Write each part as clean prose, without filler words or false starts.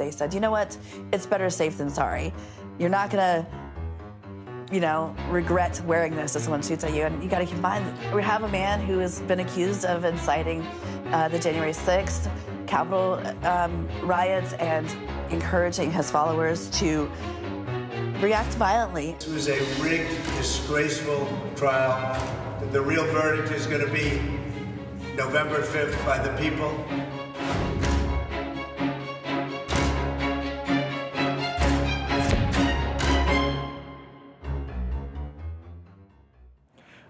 they said, you know what, it's better safe than sorry. You're not gonna, regret wearing this if someone shoots at you. And you got to keep in mind, we have a man who has been accused of inciting the January 6th Capitol riots and encouraging his followers to react violently. This was a rigged, disgraceful trial. The real verdict is going to be November 5th by the people.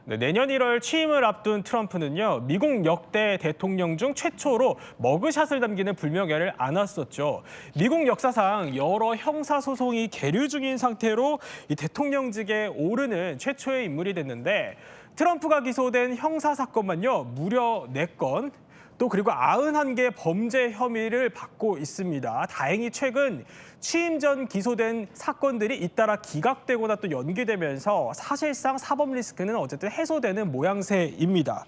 네, 내년 1월 취임을 앞둔 트럼프는요, 미국 역대 대통령 중 최초로 머그샷을 담기는 불명예를 안았었죠. 미국 역사상 여러 형사소송이 계류 중인 상태로 이 대통령직에 오르는 최초의 인물이 됐는데, 트럼프가 기소된 형사사건만요, 무려 4건, 또 그리고 91개 범죄 혐의를 받고 있습니다. 다행히 최근 취임 전 기소된 사건들이 잇따라 기각되거나 또 연기되면서 사실상 사법 리스크는 어쨌든 해소되는 모양새입니다.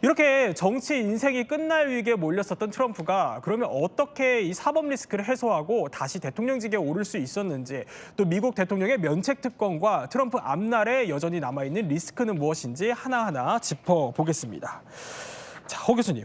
이렇게 정치 인생이 끝날 위기에 몰렸었던 트럼프가 그러면 어떻게 이 사법 리스크를 해소하고 다시 대통령직에 오를 수 있었는지, 또 미국 대통령의 면책 특권과 트럼프 앞날에 여전히 남아있는 리스크는 무엇인지 하나하나 짚어보겠습니다. 자, 허 교수님.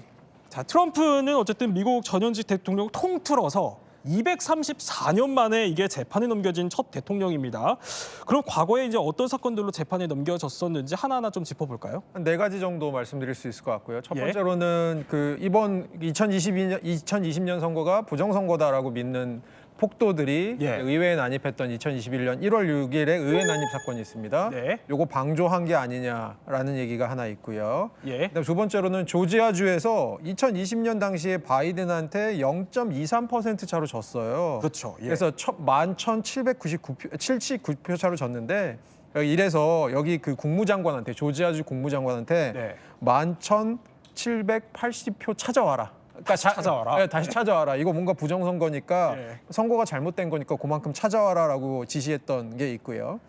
자, 트럼프는 어쨌든 미국 전현직 대통령 통틀어서 234년 만에 이게 재판에 넘겨진 첫 대통령입니다. 그럼 과거에 이제 어떤 사건들로 재판에 넘겨졌었는지 하나하나 좀 짚어볼까요? 한 4가지 정도 말씀드릴 수 있을 것 같고요. 첫 번째로는 이번 2020년 선거가 부정선거다라고 믿는 폭도들이 의회에 난입했던 2021년 1월 6일에 의회 난입 사건이 있습니다. 요거 방조한 게 아니냐라는 얘기가 하나 있고요. 그다음 두 번째로는 조지아주에서 2020년 당시에 바이든한테 0.23% 차로 졌어요. 그렇죠. 그래서 11,799표 차로 졌는데, 이래서 여기 그 국무장관한테, 조지아주 국무장관한테 11,780표 찾아와라. 그러니까 찾아와라. 네, 다시 찾아와라. 이거 뭔가 부정선거니까 선거가 잘못된 거니까 그만큼 찾아와라라고 지시했던 게 있고요.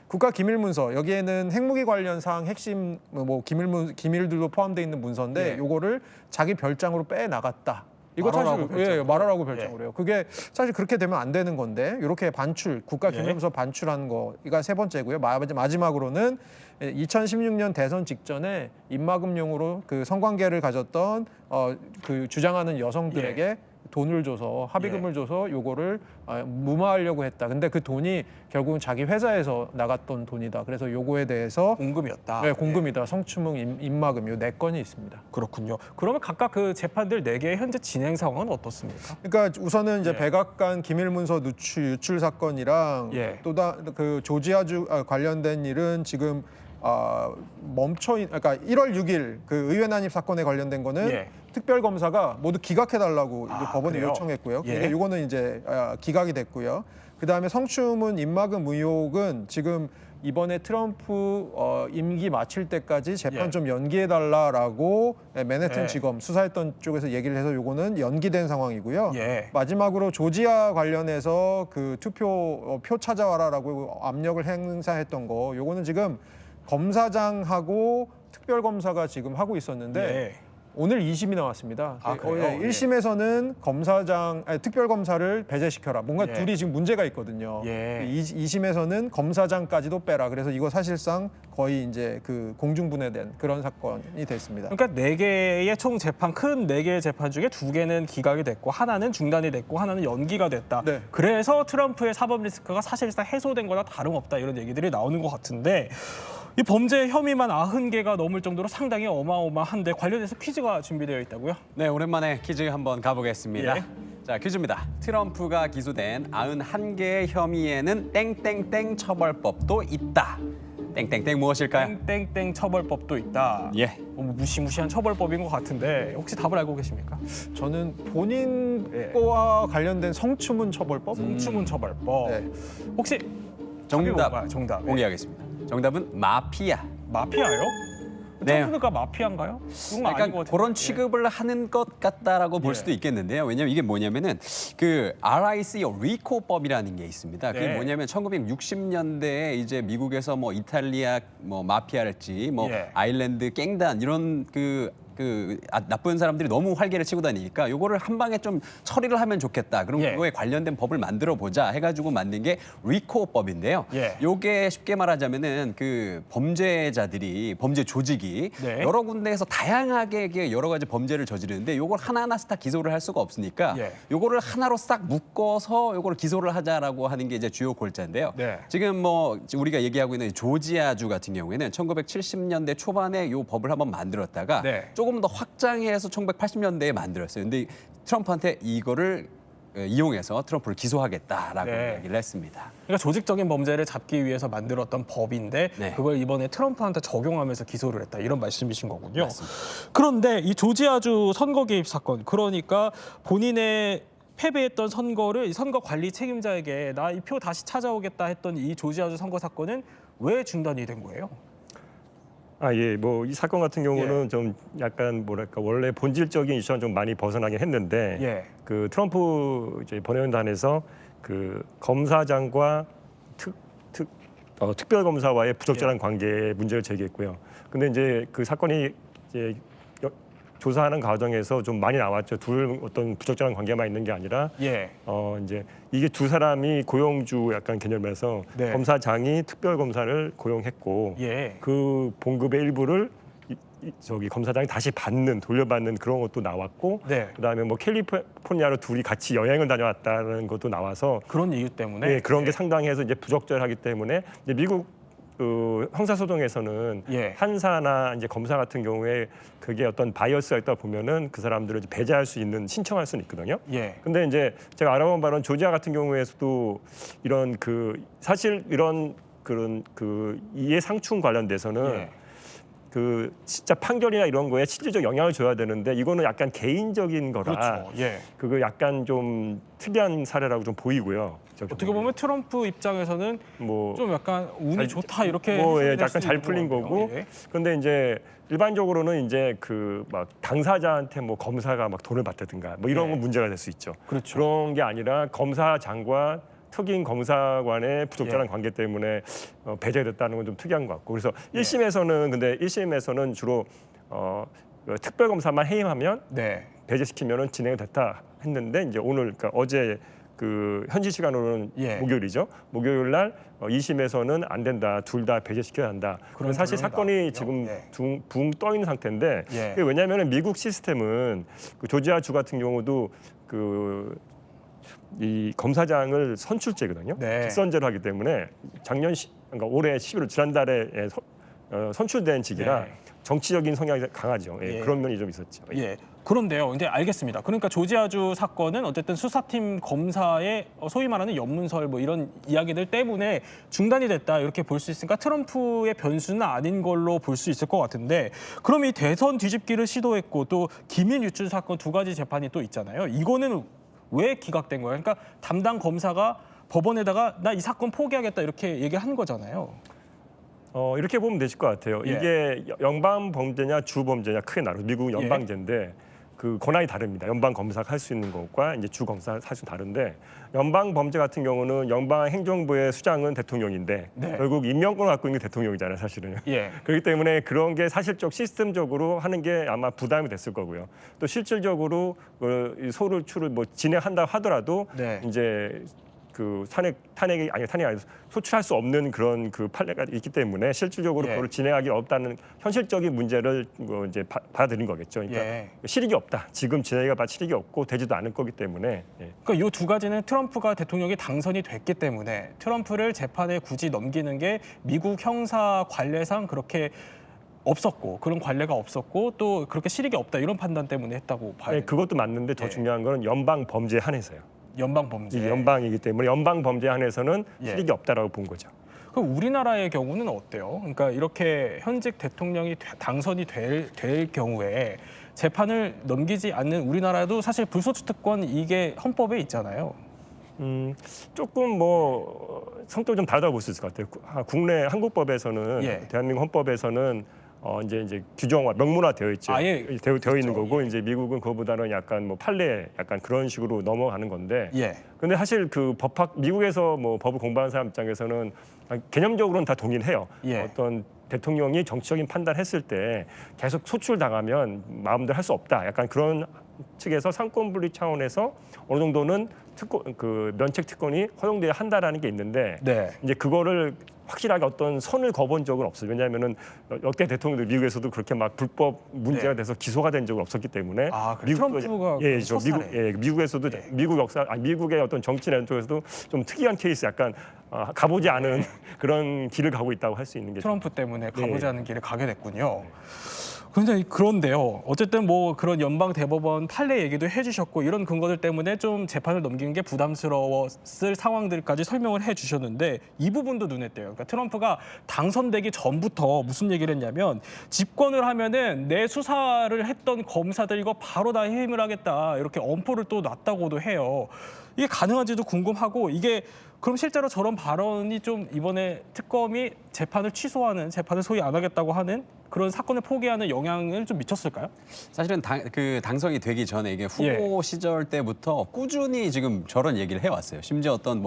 국가기밀문서, 여기에는 핵무기 관련 사항 핵심 기밀들도 포함되어 있는 문서인데 요거를 자기 별장으로 빼나갔다. 이거 사실 말하라고 별장으로 해요. 그게 사실 그렇게 되면 안 되는 건데, 이렇게 반출, 국가기밀문서 반출한 거가 세 번째고요. 마지막으로는 2016년 대선 직전에 입막음용으로 그 성관계를 가졌던 그 주장하는 여성들에게 돈을 줘서, 합의금을 줘서 요거를 무마하려고 했다. 근데 그 돈이 결국은 자기 회사에서 나갔던 돈이다. 그래서 요거에 대해서 공금이었다. 네, 공금이다. 성추문, 입막음 요 4건이 있습니다. 그렇군요. 그러면 각각 그 재판들 4개의 현재 진행 상황은 어떻습니까? 그러니까 우선은 이제 백악관 기밀문서 유출 사건이랑 또 그 조지아주 관련된 일은 지금 그러니까 1월 6일 그 의회 난입 사건에 관련된 거는 특별검사가 모두 기각해달라고 법원에 요청했고요. 이거는 이제 기각이 됐고요. 그다음에 성추문 입막음 의혹은 지금 이번에 트럼프 임기 마칠 때까지 재판 좀 연기해달라라고 맨해튼 지검 수사했던 쪽에서 얘기를 해서 요거는 연기된 상황이고요. 마지막으로 조지아 관련해서 그 표 찾아와라라고 압력을 행사했던 거, 요거는 지금 검사장하고 특별검사가 지금 하고 있었는데 오늘 2심이 나왔습니다. 1심에서는 특별검사를 배제시켜라. 뭔가 둘이 지금 문제가 있거든요. 2심에서는 검사장까지도 빼라. 그래서 이거 사실상 거의 이제 그 공중분해된 그런 사건이 됐습니다. 그러니까 4개의 총 재판, 큰 4개의 재판 중에 2개는 기각이 됐고, 하나는 중단이 됐고, 하나는 연기가 됐다. 그래서 트럼프의 사법 리스크가 사실상 해소된 거나 다름없다, 이런 얘기들이 나오는 것 같은데, 이 범죄 혐의만 90개가 넘을 정도로 상당히 어마어마한데 관련해서 퀴즈가 준비되어 있다고요? 네, 오랜만에 퀴즈 한번 가보겠습니다. 자, 퀴즈입니다. 트럼프가 기소된 91개의 혐의에는 땡땡땡 처벌법도 있다. 땡땡땡 무엇일까요? 땡땡땡 처벌법도 있다. 무시무시한 처벌법인 것 같은데 혹시 답을 알고 계십니까? 저는 본인 거와 관련된 성추문 처벌법? 성추문 처벌법. 혹시 정답 공개하겠습니다. 정답은 마피아. 마피아요? 트럼프가 마피아인가요? 약간 그런 취급을 하는 것 같다라고 볼 수도 있겠는데요. 왜냐하면 이게 뭐냐면은 그 RIC 리코법이라는 게 있습니다. 그게 뭐냐면 1960년대에 이제 미국에서 뭐 이탈리아 뭐 마피아랄지 뭐 아일랜드 갱단 이런 그 나쁜 사람들이 너무 활개를 치고 다니니까 요거를 한 방에 좀 처리를 하면 좋겠다. 그럼 예. 그거에 관련된 법을 만들어 보자 해가지고 만든 게 리코법인데요. 예. 요게 쉽게 말하자면은 그 범죄자들이 범죄 조직이 네. 여러 군데에서 다양하게 이게 여러 가지 범죄를 저지르는데 요걸 하나하나씩 다 기소를 할 수가 없으니까 예. 요거를 하나로 싹 묶어서 요거를 기소를 하자라고 하는 게 이제 주요 골자인데요. 네. 지금 뭐 우리가 얘기하고 있는 조지아주 같은 경우에는 1970년대 초반에 요 법을 한번 만들었다가 네. 조금 더 확장해서 1980년대에 만들었어요. 근데 트럼프한테 이거를 이용해서 트럼프를 기소하겠다라고 네. 얘기를 했습니다. 그러니까 조직적인 범죄를 잡기 위해서 만들었던 법인데 네. 그걸 이번에 트럼프한테 적용하면서 기소를 했다 이런 말씀이신 거군요. 맞습니다. 그런데 이 조지아주 선거 개입 사건, 그러니까 본인의 패배했던 선거를 이 선거 관리 책임자에게 나 이 표 다시 찾아오겠다 했던 이 조지아주 선거 사건은 왜 중단이 된 거예요? 예, 뭐 이 사건 같은 경우는 좀 약간 뭐랄까 원래 본질적인 이슈와 좀 많이 벗어나긴 했는데 예. 그 트럼프 이제 번외연단에서 그 검사장과 특별검사와의 부적절한 관계에 문제를 제기했고요. 근데 이제 그 사건이 이제 조사하는 과정에서 좀 많이 나왔죠. 둘 어떤 부적절한 관계만 있는 게 아니라 예. 이제 이게 두 사람이 고용주 약간 개념에서 네. 검사장이 특별검사를 고용했고 예. 그 봉급의 일부를 저기 검사장이 다시 돌려받는 그런 것도 나왔고 네. 그다음에 뭐 캘리포니아로 둘이 같이 여행을 다녀왔다는 것도 나와서 그런 이유 때문에 예, 그런 게 상당해서 이제 부적절하기 때문에 이제 미국 그 형사소송에서는 예. 판사나 이제 검사 같은 경우에 그게 어떤 바이어스가 있다 보면은 그 사람들을 이제 배제할 수 있는 신청할 수는 있거든요. 예. 근데 이제 제가 알아본 바로는 조지아 같은 경우에서도 이런 그 사실 이런 그런 그 이해 상충 관련돼서는 예. 그 진짜 판결이나 이런 거에 실질적 영향을 줘야 되는데 이거는 약간 개인적인 거라 그렇죠. 예. 그거 약간 좀 특이한 사례라고 좀 보이고요. 어떻게 보면 트럼프 입장에서는 뭐 좀 약간 운이 잘- 좋다 이렇게 뭐 해석될 약간 수도 잘 있는 풀린 것 같아요. 거고. 예. 근데 이제 일반적으로는 이제 그 막 당사자한테 뭐 검사가 막 돈을 받다든가 뭐 이런 예. 건 문제가 될 수 있죠. 그렇죠. 그런 게 아니라 검사장과 특임 검사관의 부적절한 예. 관계 때문에 배제됐다는 건 좀 특이한 것 같고. 그래서 1심에서는 근데 1심에서는 주로 특별 검사만 해임하면 네. 배제시키면은 진행이 됐다 했는데 이제 오늘 그러니까 어제 그 현지 시간으로는 예. 목요일이죠. 목요일 날 2심에서는 안 된다. 둘 다 배제시켜야 한다. 그런 사실 결론이 사건이 나왔군요. 지금 예. 붕 떠 있는 상태인데 예. 그게 왜냐하면 미국 시스템은 그 조지아 주 같은 경우도 그 이 검사장을 선출제거든요. 네. 직선제로 하기 때문에 그러니까 올해 11월 지난달에 선출된 직이라 네. 정치적인 성향이 강하죠. 예, 예. 그런 면이 좀 있었죠. 예. 그런데요. 이제 알겠습니다. 그러니까 조지아주 사건은 어쨌든 수사팀 검사의 소위 말하는 연문설 뭐 이런 이야기들 때문에 중단이 됐다 이렇게 볼 수 있으니까 트럼프의 변수는 아닌 걸로 볼 수 있을 것 같은데 그럼 이 대선 뒤집기를 시도했고 또 기밀 유출 사건 두 가지 재판이 또 있잖아요. 이거는 왜 기각된 거예요? 그러니까 담당 검사가 법원에다가 나 이 사건 포기하겠다 이렇게 얘기한 거잖아요. 이렇게 보면 되실 것 같아요. 예. 이게 연방 범죄냐 주 범죄냐 크게 나눠. 미국 연방제인데 그 권한이 다릅니다. 연방 검사가 할 수 있는 것과 이제 주 검사 사실 다른데 연방 범죄 같은 경우는 연방 행정부의 수장은 대통령인데 네. 결국 임명권을 갖고 있는 게 대통령이잖아요, 사실은. 예. 그렇기 때문에 그런 게 사실적 시스템적으로 하는 게 아마 부담이 됐을 거고요. 또 실질적으로 소를 뭐 진행한다 하더라도 네. 이제 그 탄핵이 아니라 소출할 수 없는 그런 그 판례가 있기 때문에 실질적으로 예. 그걸 진행하기 어렵다는 현실적인 문제를 이제 받아들인 거겠죠. 그러니까 예. 실익이 없다. 지금 진행해봐 실익이 없고 되지도 않을 거기 때문에. 예. 그러니까 이 두 가지는 트럼프가 대통령이 당선이 됐기 때문에 트럼프를 재판에 굳이 넘기는 게 미국 형사 관례상 그렇게 없었고 그런 관례가 없었고 또 그렇게 실익이 없다 이런 판단 때문에 했다고 봐요. 네, 그것도 맞는데 더 예. 중요한 거는 연방 범죄에 한해서요. 연방 범죄. 이 연방이기 때문에 연방 범죄에 한해서는 예. 실익이 없다라고 본 거죠. 그럼 우리나라의 경우는 어때요? 그러니까 이렇게 현직 대통령이 당선이 될 경우에 재판을 넘기지 않는 우리나라도 사실 불소추 특권 이게 헌법에 있잖아요. 조금 뭐 성격이 좀 다르다고 볼 수 있을 것 같아요. 국내 한국법에서는 예. 대한민국 헌법에서는 이제 규정화 명문화되어 있죠. 아예 되어 있는 거고 이제 미국은 그거보다는 약간 뭐 판례 약간 그런 식으로 넘어가는 건데. 예. 근데 사실 그 미국에서 뭐 법을 공부하는 사람 입장에서는 개념적으로는 다 동의를 해요. 예. 어떤 대통령이 정치적인 판단했을 때 계속 소출당하면 마음대로 할 수 없다. 약간 그런 측에서 상권 분리 차원에서 어느 정도는 면책 특권이 허용돼야 한다라는 게 있는데 네. 이제 그거를 확실하게 어떤 선을 그어본 적은 없어요. 왜냐하면은 역대 대통령들 미국에서도 그렇게 막 불법 문제가 네. 돼서 기소가 된 적은 없었기 때문에 트럼프가 미국에서도 네. 미국의 어떤 정치 내통에서도 좀 특이한 케이스 약간 가보지 않은 그런 길을 가고 있다고 할 수 있는 게 트럼프 때문에 가보지 않은 길을 가게 됐군요. 그런데요. 어쨌든 뭐 그런 연방 대법원 판례 얘기도 해주셨고 이런 근거들 때문에 좀 재판을 넘기는 게 부담스러웠을 상황들까지 설명을 해주셨는데 이 부분도 눈에 띄어요. 그러니까 트럼프가 당선되기 전부터 무슨 얘기를 했냐면 집권을 하면은 내 수사를 했던 검사들 이거 바로 다 해임을 하겠다 이렇게 엄포를 또 놨다고도 해요. 이게 가능한지도 궁금하고 이게 그럼 실제로 저런 발언이 좀 이번에 특검이 재판을 취소하는 재판을 소위 안 하겠다고 하는 그런 사건을 포기하는 영향을 좀 미쳤을까요? 사실은 당선이 되기 전에 이게 후보 시절 때부터 꾸준히 지금 저런 얘기를 해왔어요. 심지어 어떤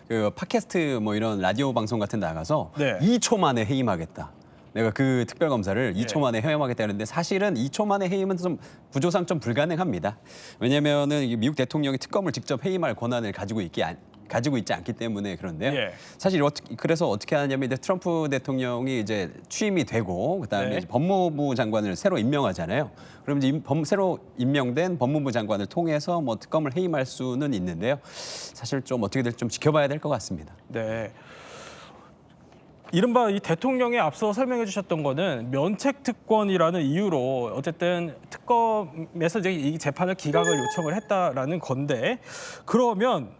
그 팟캐스트 이런 라디오 방송 같은 데 나가서 2초 만에 해임하겠다. 내가 그 특별검사를 2초 만에 해임하겠다 했는데 사실은 2초 만에 해임은 좀 구조상 좀 불가능합니다. 왜냐면은 미국 대통령이 특검을 직접 해임할 권한을 가지고 있지 않기 때문에 그런데요. 사실 그래서 어떻게 하냐면 이제 트럼프 대통령이 이제 취임이 되고 그다음에 법무부 장관을 새로 임명하잖아요. 그럼 이제 새로 임명된 법무부 장관을 통해서 특검을 해임할 수는 있는데요. 사실 좀 어떻게 될지 좀 지켜봐야 될 것 같습니다. 네. 이른바 이 대통령이 앞서 설명해 주셨던 거는 면책 특권이라는 이유로 어쨌든 특검에서 이제 이 재판을 기각을 요청을 했다라는 건데 그러면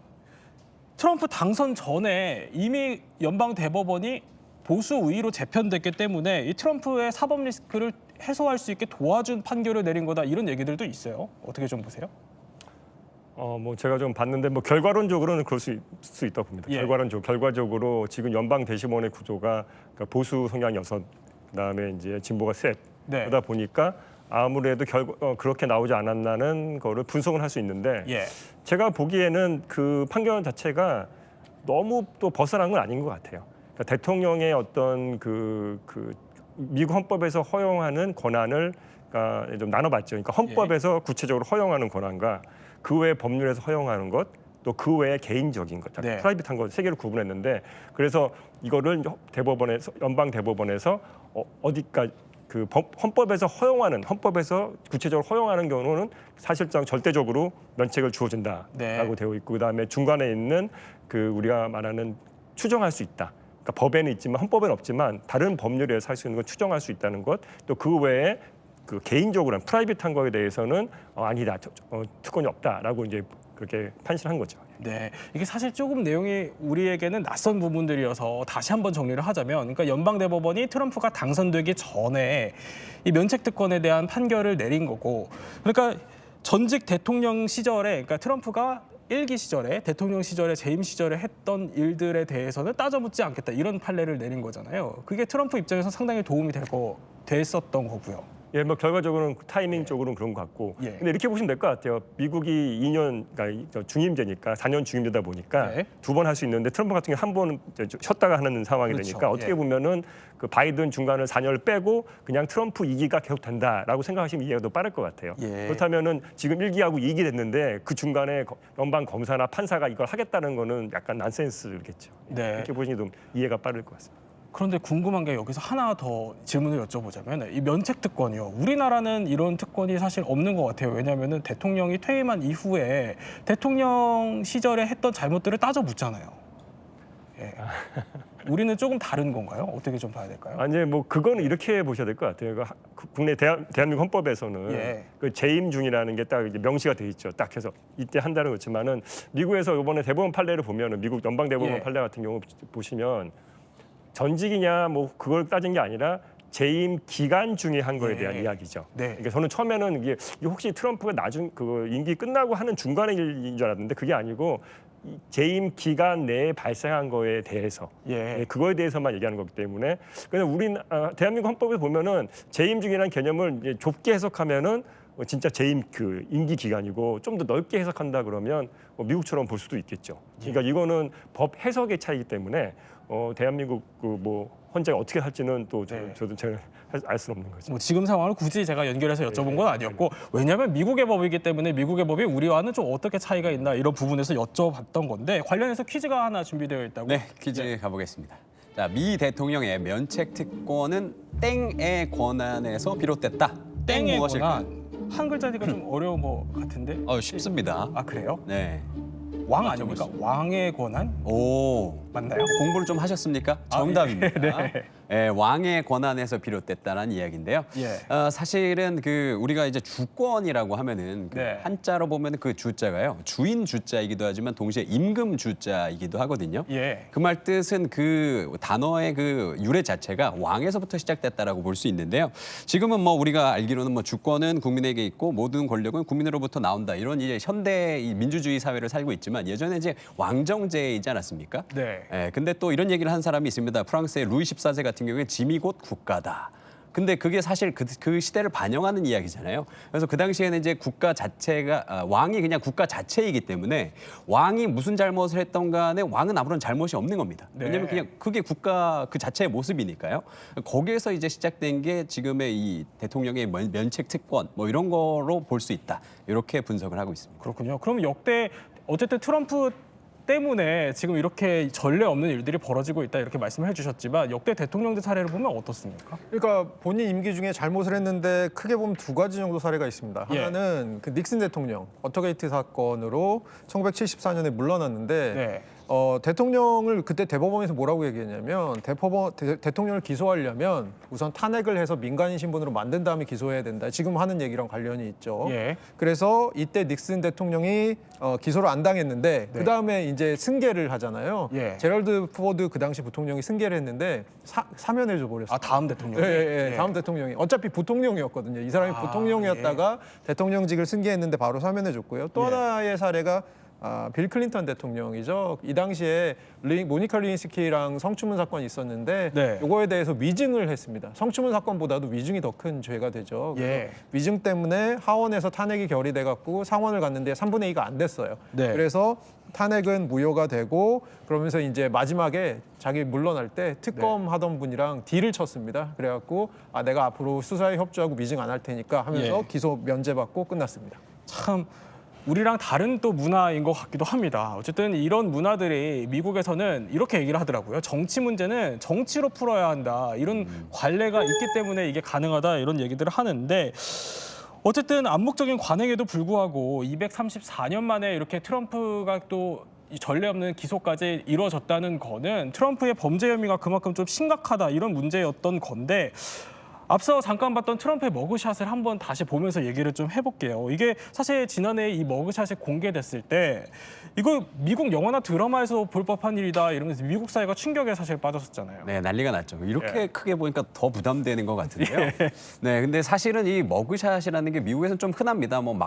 트럼프 당선 전에 이미 연방 대법원이 보수 우위로 재편됐기 때문에 이 트럼프의 사법 리스크를 해소할 수 있게 도와준 판결을 내린 거다 이런 얘기들도 있어요. 어떻게 좀 보세요? 제가 좀 봤는데 결과론적으로는 그럴 수 있다고 봅니다. 결과적으로 지금 연방 대법원의 구조가 그러니까 보수 성향 6, 그다음에 이제 진보가 셋 그러다 보니까 아무래도 그렇게 나오지 않았나는 거를 분석을 할 수 있는데 제가 보기에는 그 판결 자체가 너무 또 벗어난 건 아닌 것 같아요. 그러니까 대통령의 어떤 그 미국 헌법에서 허용하는 권한을 그러니까 좀 나눠봤죠. 그러니까 헌법에서 구체적으로 허용하는 권한과 그 외에 법률에서 허용하는 것, 또 그 외에 개인적인 것, 프라이빗한 것 세 개를 구분했는데 그래서 이거를 연방 대법원에서 어디까지 그 헌법에서 구체적으로 허용하는 경우는 사실상 절대적으로 면책을 주어진다라고 되어 있고 그다음에 중간에 있는 그 우리가 말하는 추정할 수 있다. 그러니까 법에는 있지만 헌법에는 없지만 다른 법률에서 할 수 있는 건 추정할 수 있다는 것, 또 그 외에 그 개인적으로 프라이빗한 거에 대해서는 아니다, 특권이 없다라고 이제 그렇게 판시한 거죠. 네, 이게 사실 조금 내용이 우리에게는 낯선 부분들이어서 다시 한번 정리를 하자면, 그러니까 연방 대법원이 트럼프가 당선되기 전에 이 면책 특권에 대한 판결을 내린 거고, 그러니까 전직 대통령 시절에, 그러니까 트럼프가 1기 시절에 대통령 시절에 재임 시절에 했던 일들에 대해서는 따져묻지 않겠다 이런 판례를 내린 거잖아요. 그게 트럼프 입장에서 상당히 도움이 됐었던 거고요. 결과적으로는 타이밍적으로는 그런 것 같고, 근데 이렇게 보시면 될 것 같아요. 미국이 2년, 그러니까 중임제니까 4년 중임제다 보니까 2번 할 수 있는데 트럼프 같은 경우 한 번 쉬었다가 하는 상황이 되니까 어떻게 보면은 그 바이든 중간을 4년을 빼고 그냥 트럼프 2기가 계속 된다라고 생각하시면 이해가 더 빠를 것 같아요. 그렇다면은 지금 1기하고 2기 됐는데 그 중간에 연방 검사나 판사가 이걸 하겠다는 거는 약간 난센스겠죠. 이렇게 보시면 좀 이해가 빠를 것 같습니다. 그런데 궁금한 게 여기서 하나 더 질문을 여쭤보자면 이 면책 특권이요. 우리나라는 이런 특권이 사실 없는 것 같아요. 왜냐하면 대통령이 퇴임한 이후에 대통령 시절에 했던 잘못들을 따져 묻잖아요. 우리는 조금 다른 건가요? 어떻게 좀 봐야 될까요? 아니 그거는 이렇게 보셔야 될 것 같아요. 국내 대한민국 헌법에서는 그 재임 중이라는 게 딱 명시가 돼 있죠. 딱 해서 이때 한다는 거지만은 미국에서 이번에 대법원 판례를 보면은 미국 연방 대법원 판례 같은 경우 보시면 전직이냐 그걸 따진 게 아니라 재임 기간 중에 한 거에 대한 이야기죠. 그러니까 저는 처음에는 이게 혹시 트럼프가 나중 그 임기 끝나고 하는 중간의 일인 줄 알았는데 그게 아니고 재임 기간 내에 발생한 거에 대해서 그거에 대해서만 얘기하는 거기 때문에 그냥 대한민국 헌법에 보면은 재임 중이라는 개념을 이제 좁게 해석하면은 진짜 재임 그 임기 기간이고 좀 더 넓게 해석한다 그러면 미국처럼 볼 수도 있겠죠. 그러니까 이거는 법 해석의 차이기 때문에 대한민국 뭐 헌재가 어떻게 할지는 또 저도 제가 알 수는 없는 거죠. 뭐 지금 상황을 굳이 제가 연결해서 여쭤본 건 아니었고 왜냐하면 미국의 법이기 때문에 미국의 법이 우리와는 좀 어떻게 차이가 있나 이런 부분에서 여쭤봤던 건데 관련해서 퀴즈가 하나 준비되어 있다고. 네, 퀴즈 가보겠습니다. 자, 미 대통령의 면책 특권은 땡의 권한에서 비롯됐다. 땡의 무엇일까요? 권한. 한 글자니까 좀 어려운 것 같은데. 쉽습니다. 아 그래요? 네. 왕 아닙니까? 왕의 권한? 오, 맞나요? 공부를 좀 하셨습니까? 정답입니다. 왕의 권한에서 비롯됐다는 이야기인데요. 사실은 우리가 이제 주권이라고 하면은 한자로 보면 그 주자가요 주인 주자이기도 하지만 동시에 임금 주자이기도 하거든요. 그 말 뜻은 그 단어의 그 유래 자체가 왕에서부터 시작됐다라고 볼 수 있는데요. 지금은 뭐 우리가 알기로는 뭐 주권은 국민에게 있고 모든 권력은 국민으로부터 나온다 이런 이제 현대 민주주의 사회를 살고 있지만 예전에 이제 왕정제이지 않았습니까? 근데 또 이런 얘기를 한 사람이 있습니다. 프랑스의 루이 14세 같은 경우에 짐이 곧 국가다. 근데 그게 사실 그 시대를 반영하는 이야기잖아요. 그래서 그 당시에는 이제 국가 자체가 왕이 그냥 국가 자체이기 때문에 왕이 무슨 잘못을 했던 간에 왕은 아무런 잘못이 없는 겁니다. 왜냐하면 그냥 그게 국가 그 자체의 모습이니까요. 거기에서 이제 시작된 게 지금의 이 대통령의 면책 특권 뭐 이런 거로 볼 수 있다. 이렇게 분석을 하고 있습니다. 그렇군요. 그럼 역대 어쨌든 트럼프 때문에 지금 이렇게 전례 없는 일들이 벌어지고 있다 이렇게 말씀을 해주셨지만 역대 대통령들 사례를 보면 어떻습니까? 그러니까 본인 임기 중에 잘못을 했는데 크게 보면 두 가지 정도 사례가 있습니다. 하나는 그 닉슨 대통령 워터게이트 사건으로 1974년에 물러났는데 대통령을 그때 대법원에서 뭐라고 얘기했냐면 대통령을 기소하려면 우선 탄핵을 해서 민간인 신분으로 만든 다음에 기소해야 된다. 지금 하는 얘기랑 관련이 있죠. 그래서 이때 닉슨 대통령이 기소를 안 당했는데 그 다음에 이제 승계를 하잖아요. 제럴드 포드 그 당시 부통령이 승계를 했는데 사면해줘 버렸어요. 아 다음 대통령이? 다음 대통령이. 어차피 부통령이었거든요. 이 사람이 부통령이었다가 대통령직을 승계했는데 바로 사면해줬고요. 또 하나의 사례가 빌 클린턴 대통령이죠. 이 당시에 모니카 리인스키랑 성추문 사건이 있었는데 이거에 대해서 위증을 했습니다. 성추문 사건보다도 위증이 더 큰 죄가 되죠. 위증 때문에 하원에서 탄핵이 결의돼 갖고 상원을 갔는데 3분의 2가 안 됐어요. 그래서 탄핵은 무효가 되고 그러면서 이제 마지막에 자기 물러날 때 특검 하던 분이랑 딜을 쳤습니다. 그래갖고 내가 앞으로 수사에 협조하고 위증 안 할 테니까 하면서 기소 면제받고 끝났습니다. 참 우리랑 다른 또 문화인 것 같기도 합니다. 어쨌든 이런 문화들이 미국에서는 이렇게 얘기를 하더라고요. 정치 문제는 정치로 풀어야 한다. 이런 관례가 있기 때문에 이게 가능하다. 이런 얘기들을 하는데 어쨌든 암묵적인 관행에도 불구하고 234년 만에 이렇게 트럼프가 또 전례 없는 기소까지 이루어졌다는 거는 트럼프의 범죄 혐의가 그만큼 좀 심각하다. 이런 문제였던 건데 앞서 잠깐 봤던 트럼프의 머그샷을 한번 다시 보면서 얘기를 좀 해볼게요. 이게 사실 지난해 이 머그샷이 공개됐을 때 이거 미국 영화나 드라마에서 볼 법한 일이다 이러면서 미국 사회가 충격에 사실 빠졌었잖아요. 네, 난리가 났죠. 이렇게 크게 보니까 더 부담되는 것 같은데요. 네, 근데 사실은 이 머그샷이라는 게 미국에서는 좀 흔합니다. 뭐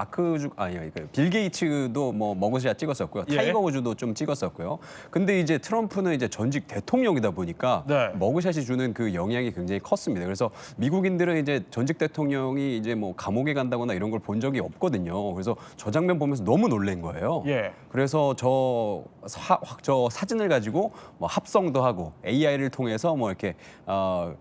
빌 게이츠도 뭐 머그샷 찍었었고요. 타이거 우즈도 좀 찍었었고요. 근데 이제 트럼프는 이제 전직 대통령이다 보니까 머그샷이 주는 그 영향이 굉장히 컸습니다. 그래서 미국인들은 이제 전직 대통령이 이제 뭐 감옥에 간다거나 이런 걸 본 적이 없거든요. 그래서 저 장면 보면서 너무 놀란 거예요. 그래서 저 사진을 가지고 뭐 합성도 하고 AI를 통해서 뭐 이렇게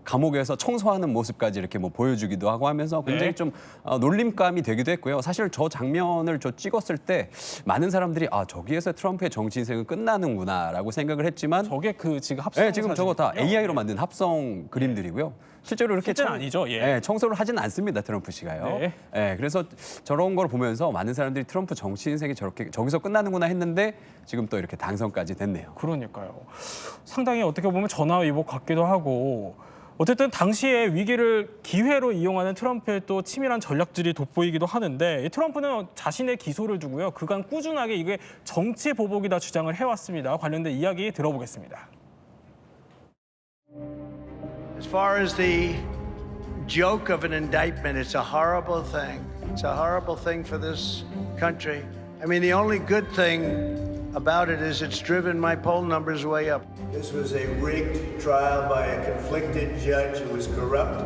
감옥에서 청소하는 모습까지 이렇게 뭐 보여주기도 하고 하면서 굉장히 좀 놀림감이 되기도 했고요. 사실 저 장면을 찍었을 때 많은 사람들이 저기에서 트럼프의 정치 인생은 끝나는구나라고 생각을 했지만 저게 그 지금 합성 네, 지금 저거 다 AI로 만든 합성 그림들이고요. 실제로 이렇게 아니죠. 청소를 하지는 않습니다. 트럼프 씨가요. 그래서 저런 걸 보면서 많은 사람들이 트럼프 정치 인생이 저기서 끝나는구나 했는데 지금 또 이렇게 당선까지 됐네요. 그러니까요. 상당히 어떻게 보면 전화위복 같기도 하고 어쨌든 당시의 위기를 기회로 이용하는 트럼프의 또 치밀한 전략들이 돋보이기도 하는데 트럼프는 자신의 기소를 두고요. 그간 꾸준하게 이게 정치 보복이다 주장을 해왔습니다. 관련된 이야기 들어보겠습니다. As far as the joke of an indictment, it's a horrible thing. It's a horrible thing for this country. I mean, the only good thing about it is it's driven my poll numbers way up. This was a rigged trial by a conflicted judge who was corrupt.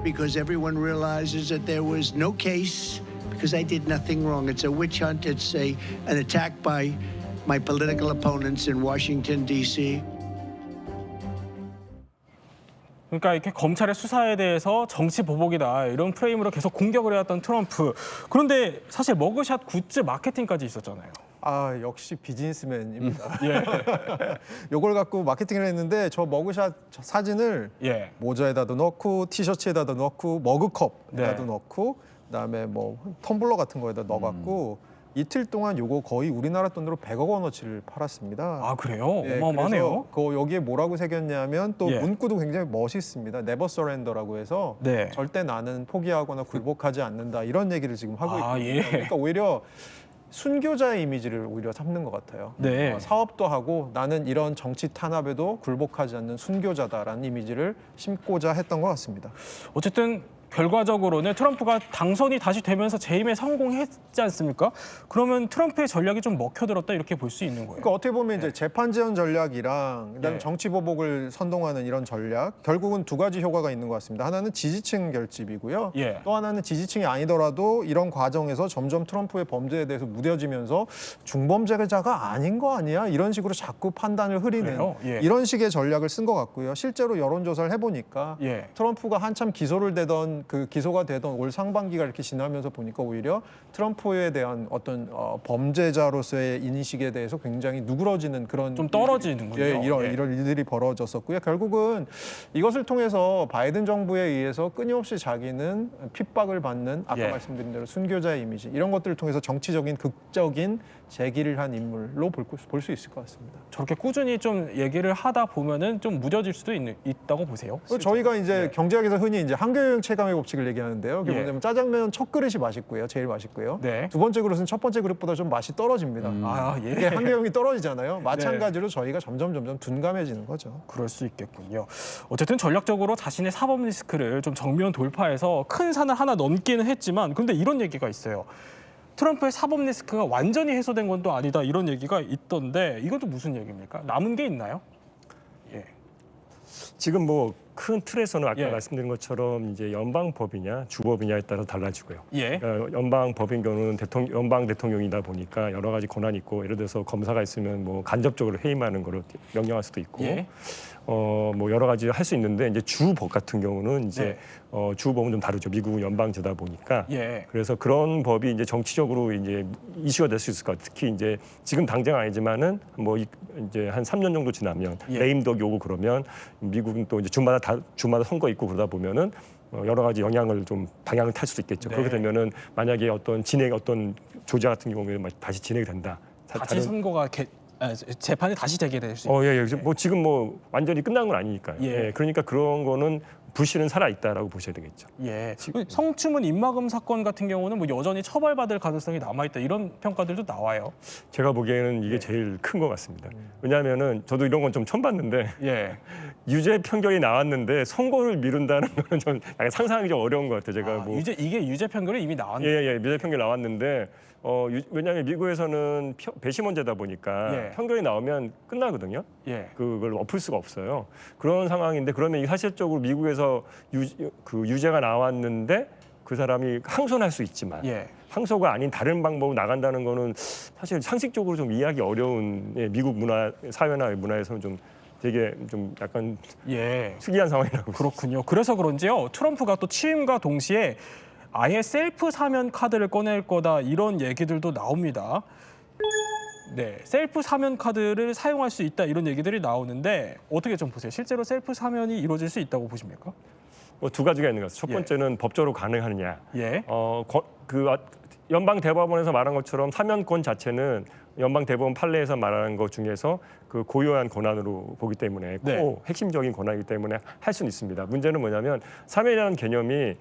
Because everyone realizes that there was no case because I did nothing wrong. It's a witch hunt. It's an attack by my political opponents in Washington, D.C. 그러니까 이렇게 검찰의 수사에 대해서 정치 보복이다 이런 프레임으로 계속 공격을 해왔던 트럼프. 그런데 사실 머그샷 굿즈 마케팅까지 있었잖아요. 아, 역시 비즈니스맨입니다. 요걸 갖고 마케팅을 했는데 저 머그샷 사진을 모자에다도 넣고 티셔츠에다도 넣고 머그컵에다도 넣고 그다음에 뭐 텀블러 같은 거에다 넣어갖고 이틀 동안 요거 거의 우리나라 돈으로 100억 원어치를 팔았습니다. 아, 그래요? 어마어마하네요. 그 여기에 뭐라고 새겼냐면 또 문구도 굉장히 멋있습니다. Never surrender라고 해서 절대 나는 포기하거나 굴복하지 않는다 이런 얘기를 지금 하고 있거든요. 그러니까 오히려 순교자의 이미지를 오히려 삼는 것 같아요. 사업도 하고 나는 이런 정치 탄압에도 굴복하지 않는 순교자다라는 이미지를 심고자 했던 것 같습니다. 어쨌든 결과적으로는 트럼프가 당선이 다시 되면서 재임에 성공했지 않습니까? 그러면 트럼프의 전략이 좀 먹혀들었다 이렇게 볼 수 있는 거예요. 그러니까 어떻게 보면 이제 재판 지연 전략이랑 그다음에 정치 보복을 선동하는 이런 전략 결국은 두 가지 효과가 있는 것 같습니다. 하나는 지지층 결집이고요. 또 하나는 지지층이 아니더라도 이런 과정에서 점점 트럼프의 범죄에 대해서 무뎌지면서 중범죄자가 아닌 거 아니야? 이런 식으로 자꾸 판단을 흐리는 이런 식의 전략을 쓴 것 같고요. 실제로 여론조사를 해보니까 트럼프가 한참 기소를 되던 그 기소가 되던 올 상반기가 이렇게 지나면서 보니까 오히려 트럼프에 대한 어떤 범죄자로서의 인식에 대해서 굉장히 누그러지는 그런 좀 떨어지는군요. 이런 일들이 벌어졌었고요. 결국은 이것을 통해서 바이든 정부에 의해서 끊임없이 자기는 핍박을 받는 아까 말씀드린 대로 순교자의 이미지 이런 것들을 통해서 정치적인 극적인 재기를 한 인물로 볼 수 있을 것 같습니다. 저렇게 꾸준히 좀 얘기를 하다 보면은 좀 무뎌질 수도 있다고 보세요. 저희가 이제 경제학에서 흔히 이제 한교영 체감의 법칙을 얘기하는데요. 그게 뭐냐면 짜장면 첫 그릇이 맛있고요, 제일 맛있고요. 두 번째 그릇은 첫 번째 그릇보다 좀 맛이 떨어집니다. 이게 한교영이 떨어지잖아요. 마찬가지로 저희가 점점 둔감해지는 거죠. 그럴 수 있겠군요. 어쨌든 전략적으로 자신의 사법 리스크를 좀 정면 돌파해서 큰 산을 하나 넘기는 했지만, 근데 이런 얘기가 있어요. 트럼프의 사법 리스크가 완전히 해소된 건 또 아니다 이런 얘기가 있던데 이건 또 무슨 얘기입니까? 남은 게 있나요? 지금 뭐 큰 틀에서는 아까 말씀드린 것처럼 이제 연방법이냐 주법이냐에 따라 달라지고요. 그러니까 연방법인 경우는 연방 대통령이다 보니까 여러 가지 권한이 있고 예를 들어서 검사가 있으면 뭐 간접적으로 해임하는 거를 명령할 수도 있고 뭐 여러 가지 할 수 있는데 이제 주법 같은 경우는 이제 주법은 좀 다르죠. 미국은 연방제다 보니까 그래서 그런 법이 이제 정치적으로 이제 이슈가 될 수 있을 것 같아요. 특히 이제 지금 당장 아니지만은 뭐 이제 한 3년 정도 지나면 레임덕이 오고 그러면 미국은 또 이제 주마다 선거 있고 그러다 보면은 여러 가지 영향을 좀 방향을 탈 수도 있겠죠. 그렇게 되면은 만약에 어떤 조지아 같은 경우에 다시 진행이 된다. 다시 선거가 재판이 다시 재개될 수 있어요. 뭐 지금 뭐 완전히 끝난 건 아니니까요. 그러니까 그런 거는 불씨는 살아 있다라고 보셔야 되겠죠. 성추문 입막음 사건 같은 경우는 뭐 여전히 처벌받을 가능성이 남아 있다 이런 평가들도 나와요. 제가 보기에는 이게 제일 큰 것 같습니다. 왜냐하면은 저도 이런 건 좀 처음 봤는데 유죄 판결이 나왔는데 선고를 미룬다는 거는 좀 약간 상상하기 좀 어려운 것 같아요. 제가 이게 유죄 판결이 이미 나왔는데. 유죄 판결 나왔는데. 왜냐하면 미국에서는 배심원제다 보니까 판결이 나오면 끝나거든요. 그걸 엎을 수가 없어요. 그런 상황인데 그러면 사실적으로 미국에서 유죄가 나왔는데 그 사람이 항소할 수 있지만 항소가 아닌 다른 방법으로 나간다는 거는 사실 상식적으로 좀 이해하기 어려운 미국 사회나 문화에서는 좀 되게 좀 약간 특이한 상황이라고. 그렇군요. 그래서 그런지요. 트럼프가 또 취임과 동시에 아예 셀프 사면 카드를 꺼낼 거다 이런 얘기들도 나옵니다. 셀프 사면 카드를 사용할 수 있다 이런 얘기들이 나오는데 어떻게 좀 보세요? 실제로 셀프 사면이 이루어질 수 있다고 보십니까? 뭐 두 가지가 있는 것 같아요. 첫 번째는 법적으로 가능하느냐. 연방 대법원에서 말한 것처럼 사면권 자체는 연방 대법원 판례에서 말하는 것 중에서 그 고유한 권한으로 보기 때문에 핵심적인 권한이기 때문에 할 수는 있습니다. 문제는 뭐냐면 사면이라는 개념이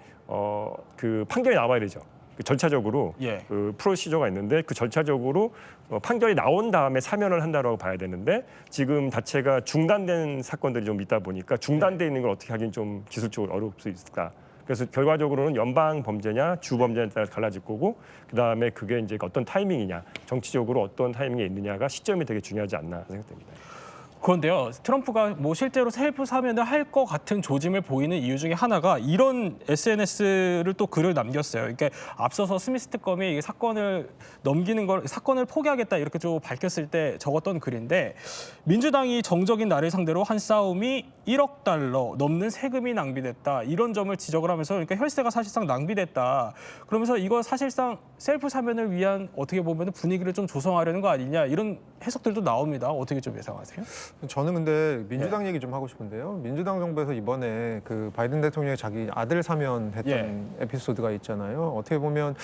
그 판결이 나와야 되죠. 그 절차적으로 그 프로시저가 있는데 그 절차적으로 판결이 나온 다음에 사면을 한다고 봐야 되는데 지금 자체가 중단된 사건들이 좀 있다 보니까 중단돼 있는 걸 어떻게 하긴 좀 기술적으로 어려울 수 있을까. 그래서 결과적으로는 연방 범죄냐 주 범죄냐에 따라 달라질 거고 그다음에 그게 이제 어떤 타이밍이냐 정치적으로 어떤 타이밍에 있느냐가 시점이 되게 중요하지 않나 생각됩니다. 그런데요, 트럼프가 뭐 실제로 셀프 사면을 할 것 같은 조짐을 보이는 이유 중에 하나가 이런 SNS를 또 글을 남겼어요. 그러니까 앞서서 스미스 특검이 사건을 사건을 포기하겠다 이렇게 좀 밝혔을 때 적었던 글인데 민주당이 정적인 나를 상대로 한 싸움이 1억 달러 넘는 세금이 낭비됐다. 이런 점을 지적을 하면서 그러니까 혈세가 사실상 낭비됐다. 그러면서 이거 사실상 셀프 사면을 위한 어떻게 보면 분위기를 좀 조성하려는 거 아니냐 이런 해석들도 나옵니다. 어떻게 좀 예상하세요? 저는 근데 민주당 얘기 좀 하고 싶은데요. 민주당 정부에서 이번에 그 바이든 대통령이 자기 아들 사면했던 에피소드가 있잖아요. 어떻게 보면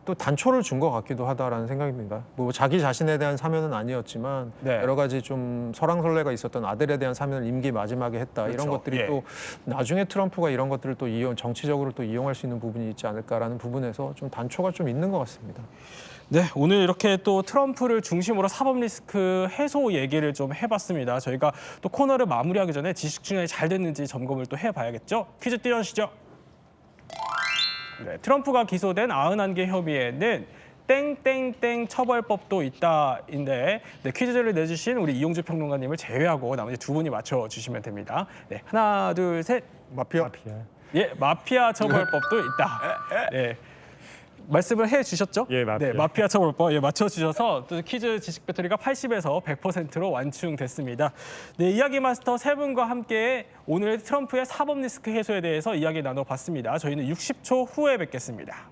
또 단초를 준 것 같기도 하다라는 생각입니다. 뭐 자기 자신에 대한 사면은 아니었지만 여러 가지 좀 설왕설래가 있었던 아들에 대한 사면을 임기 마지막에 했다. 그렇죠. 이런 것들이 또 나중에 트럼프가 이런 것들을 또 정치적으로 또 이용할 수 있는 부분이 있지 않을까라는 부분에서 좀 단초가 좀 있는 것 같습니다. 네, 오늘 이렇게 또 트럼프를 중심으로 사법 리스크 해소 얘기를 좀 해봤습니다. 저희가 또 코너를 마무리하기 전에 지식 충전이 잘 됐는지 점검을 또 해봐야겠죠? 퀴즈 띄워주시죠. 네, 트럼프가 기소된 91개 혐의에는 땡땡땡 처벌법도 있다인데 퀴즈를 내주신 우리 이용주 평론가님을 제외하고 나머지 두 분이 맞춰주시면 됩니다. 네, 하나, 둘, 셋. 마피아. 예, 마피아 처벌법도 있다. 네. 말씀을 해주셨죠? 예, 마피아. 네, 마피아 처벌법 맞춰주셔서 또 퀴즈 지식 배터리가 80에서 100%로 완충됐습니다. 네, 이야기 마스터 세 분과 함께 오늘 트럼프의 사법 리스크 해소에 대해서 이야기 나눠봤습니다. 저희는 60초 후에 뵙겠습니다.